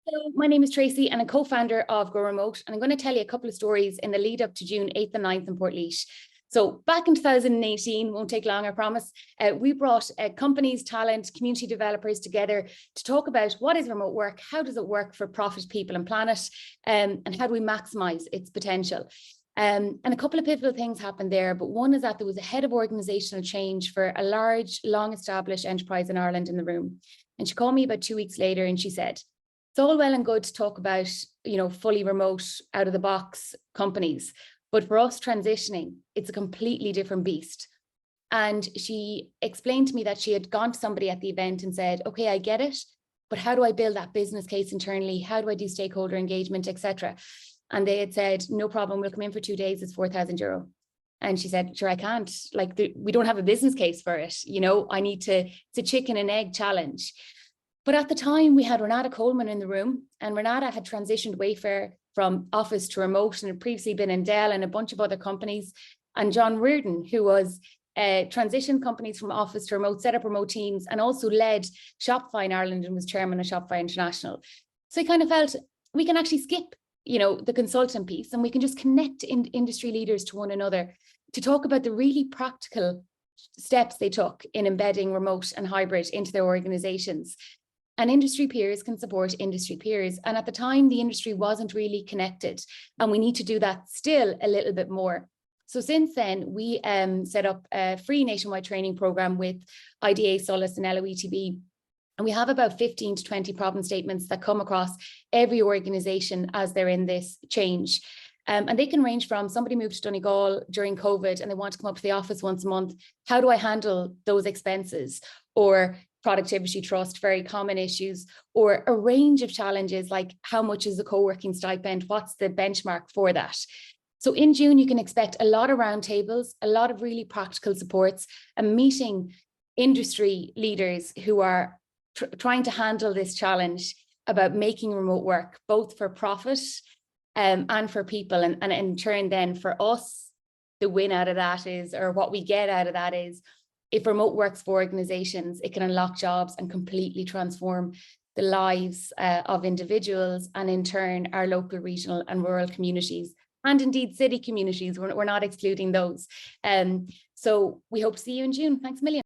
Hello, my name is Tracy and I'm co-founder of Go Remote, and I'm going to tell you a couple of stories in the lead up to June 8th and 9th in Portlaoise. So back in 2018, won't take long, I promise, we brought companies, talent, community developers together to talk about what is remote work, how does it work for profit, people and planet, and how do we maximise its potential. And a couple of pivotal things happened there, but one is that there was a head of organisational change for a large, long-established enterprise in Ireland in the room. And she called me about 2 weeks later and she said, it's all well and good to talk about, fully remote, out of the box companies, but for us transitioning, it's a completely different beast. And she explained to me that she had gone to somebody at the event and said, okay, I get it, but how do I build that business case internally? How do I do stakeholder engagement, etc.? And they had said, no problem, we'll come in for 2 days, it's €4,000. And she said, sure, I can't, we don't have a business case for it. It's a chicken and egg challenge. But at the time, we had Renata Coleman in the room, and Renata had transitioned Wayfair from office to remote and had previously been in Dell and a bunch of other companies. And John Reardon, who was transitioned companies from office to remote, set up remote teams, and also led Shopify in Ireland and was chairman of Shopify International. So I kind of felt we can actually skip, the consultant piece, and we can just connect industry leaders to one another to talk about the really practical steps they took in embedding remote and hybrid into their organizations. And industry peers can support industry peers. And at the time, the industry wasn't really connected. And we need to do that still a little bit more. So since then, we set up a free nationwide training program with IDA, Solus and LOETB. And we have about 15 to 20 problem statements that come across every organization as they're in this change. And they can range from somebody moved to Donegal during COVID and they want to come up to the office once a month. How do I handle those expenses? Or productivity trust, very common issues, or a range of challenges like how much is the co-working stipend? What's the benchmark for that? So in June, you can expect a lot of roundtables, a lot of really practical supports, and meeting industry leaders who are trying to handle this challenge about making remote work, both for profit and for people. And in turn then for us, the win out of that is, or what we get out of that is, if remote works for organizations, it can unlock jobs and completely transform the lives of individuals, and in turn, our local, regional and rural communities, and indeed city communities. We're not excluding those. So we hope to see you in June. Thanks a million.